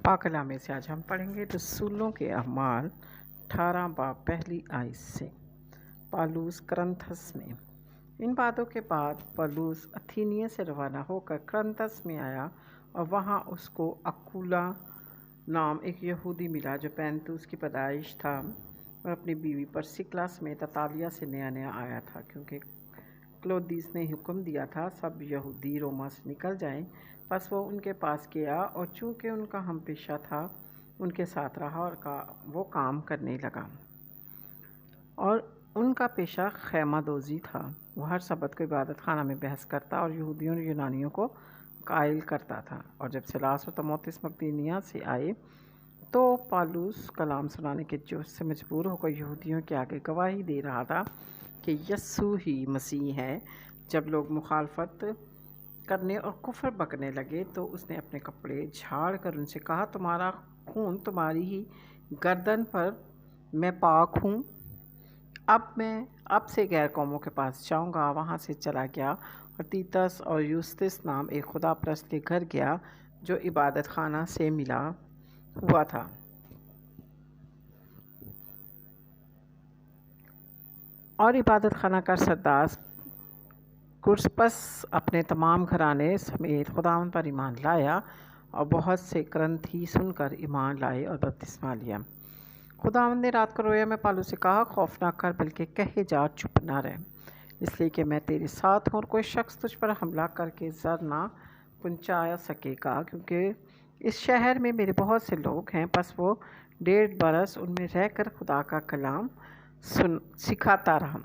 پاک کلام میں سے آج ہم پڑھیں گے رسولوں کے اعمال 18 باب پہلی آیت سے۔ پالوس کرنتھس میں۔ ان باتوں کے بعد پالوس اتھینیہ سے روانہ ہو کر کرنتھس میں آیا اور وہاں اس کو اکولا نام ایک یہودی ملا جو پینتوس کی پیدائش تھا اور اپنی بیوی پرسکلا سمیت اطالیہ سے نیا نیا آیا تھا، کیونکہ کلودیس نے حکم دیا تھا سب یہودی روما سے نکل جائیں۔ پس وہ ان کے پاس گیا اور چونکہ ان کا ہم پیشہ تھا ان کے ساتھ رہا اور وہ کام کرنے لگا، اور ان کا پیشہ خیمہ دوزی تھا۔ وہ ہر سبت کو عبادت خانہ میں بحث کرتا اور یہودیوں اور یونانیوں کو قائل کرتا تھا۔ اور جب سیلاس اور تیموتھیوس مقدونیہ سے آئے تو پالوس کلام سنانے کے جوش سے مجبور ہو کر یہودیوں کے آگے گواہی دے رہا تھا کہ یسوع ہی مسیح ہے۔ جب لوگ مخالفت کرنے اور کفر بکنے لگے تو اس نے اپنے کپڑے جھاڑ کر ان سے کہا، تمہارا خون تمہاری ہی گردن پر، میں پاک ہوں۔ اب سے غیر قوموں کے پاس جاؤں گا۔ وہاں سے چلا گیا اور تیتس اور یوستس نام ایک خدا پرست کے گھر گیا جو عبادت خانہ سے ملا ہوا تھا۔ اور عبادت خانہ کا سردار کرسپس اپنے تمام گھرانے سمیت خداوند پر ایمان لایا، اور بہت سے کرنتھی سن کر ایمان لائے اور بپتسمہ لیا۔ خداوند نے رات کو رویا میں پالوس سے کہا، خوف نہ کر بلکہ کہے جا، چپ نہ رہ، اس لیے کہ میں تیرے ساتھ ہوں اور کوئی شخص تجھ پر حملہ کر کے زر نہ پہنچا سکے گا، کیونکہ اس شہر میں میرے بہت سے لوگ ہیں۔ پس وہ 1.5 برس ان میں رہ کر خدا کا کلام سکھاتا رہا۔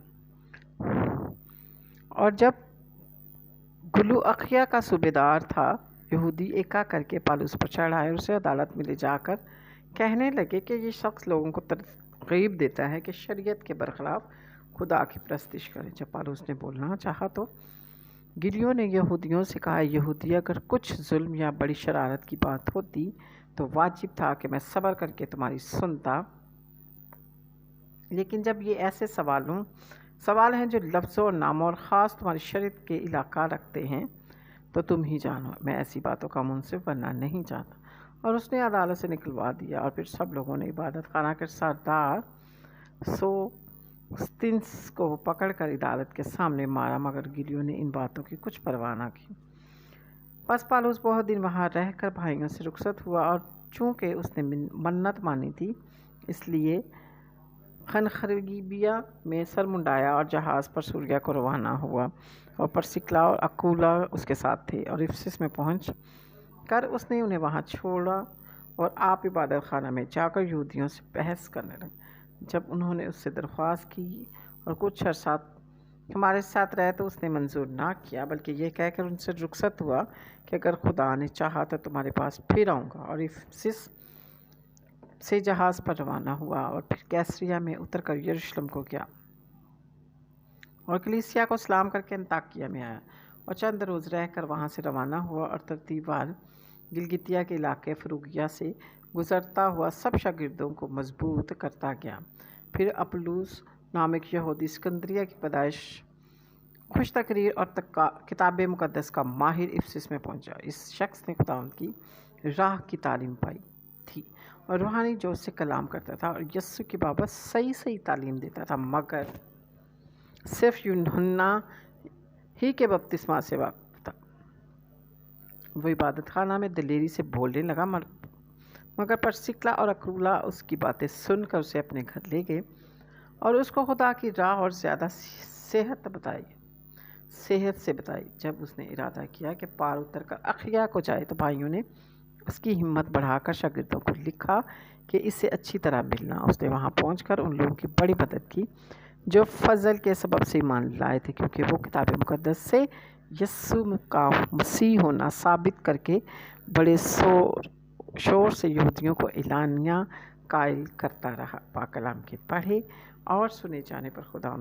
اور جب گلوعقیہ کا صوبیدار تھا، یہودی ایکا کر کے پالوس پر چڑھائے اور اسے عدالت میں لے جا کر کہنے لگے کہ یہ شخص لوگوں کو ترغیب دیتا ہے کہ شریعت کے برخلاف خدا کی پرستش کریں۔ جب پالوس نے بولنا چاہا تو گلیوں نے یہودیوں سے کہا، یہودی اگر کچھ ظلم یا بڑی شرارت کی بات ہوتی تو واجب تھا کہ میں صبر کر کے تمہاری سنتا، لیکن جب یہ ایسے سوال ہیں جو لفظوں اور ناموں اور خاص تمہاری شریعت کے علاقہ رکھتے ہیں تو تم ہی جانو، میں ایسی باتوں کا منصف بننا نہیں چاہتا۔ اور اس نے عدالت سے نکلوا دیا۔ اور پھر سب لوگوں نے عبادت خانہ کے سردار سوستنس کو پکڑ کر عدالت کے سامنے مارا، مگر گلیوں نے ان باتوں کی کچھ پرواہ نہ کی۔ پس پالوس بہت دن وہاں رہ کر بھائیوں سے رخصت ہوا، اور چونکہ اس نے منت مانی تھی اس لیے خنخرگیبیا میں سر منڈایا اور جہاز پر سوریا کو روانہ ہوا، اور پرسکلا اور اکولا اس کے ساتھ تھے۔ اور افسس میں پہنچ کر اس نے انہیں وہاں چھوڑا اور آپ عبادت خانہ میں جا کر یہودیوں سے بحث کرنے لگا۔ جب انہوں نے اس سے درخواست کی اور کچھ عرصہ ہمارے ساتھ رہے تو اس نے منظور نہ کیا، بلکہ یہ کہہ کر ان سے رخصت ہوا کہ اگر خدا نے چاہا تو تمہارے پاس پھر آؤں گا۔ اور افسس سے جہاز پر روانہ ہوا اور پھر کیسریا میں اتر کر یروشلم کو گیا اور کلیسیا کو سلام کر کے انطاکیہ میں آیا، اور چند روز رہ کر وہاں سے روانہ ہوا اور ترتیب وار گلگتیا کے علاقے فروگیا سے گزرتا ہوا سب شاگردوں کو مضبوط کرتا گیا۔ پھر اپلوس نام ایک یہودی اسکندریہ کی پیدائش، خوش تقریر اور کتاب مقدس کا ماہر افسس میں پہنچا۔ اس شخص نے خداوند کی راہ کی تعلیم پائی تھی اور روحانی جوش سے کلام کرتا تھا اور یسوع کی بابت صحیح تعلیم دیتا تھا، مگر صرف یوحنا ہی کے بپتسمہ سے واقف تھا۔ وہ عبادت خانہ میں دلیری سے بولنے لگا، مگر پرسکلا اور اکولا اس کی باتیں سن کر اسے اپنے گھر لے گئے اور اس کو خدا کی راہ اور زیادہ صحت سے بتائی۔ جب اس نے ارادہ کیا کہ پار اتر کر اخیا کو جائے تو بھائیوں نے اس کی ہمت بڑھا کر شاگردوں کو لکھا کہ اس سے اچھی طرح ملنا۔ اس نے وہاں پہنچ کر ان لوگوں کی بڑی مدد کی جو فضل کے سبب سے ایمان لائے تھے، کیونکہ وہ کتاب مقدس سے یسوع کا مسیح ہونا ثابت کر کے بڑے شور سے یہودیوں کو اعلانیہ قائل کرتا رہا۔ پاک کلام کے پڑھے اور سنے جانے پر خدا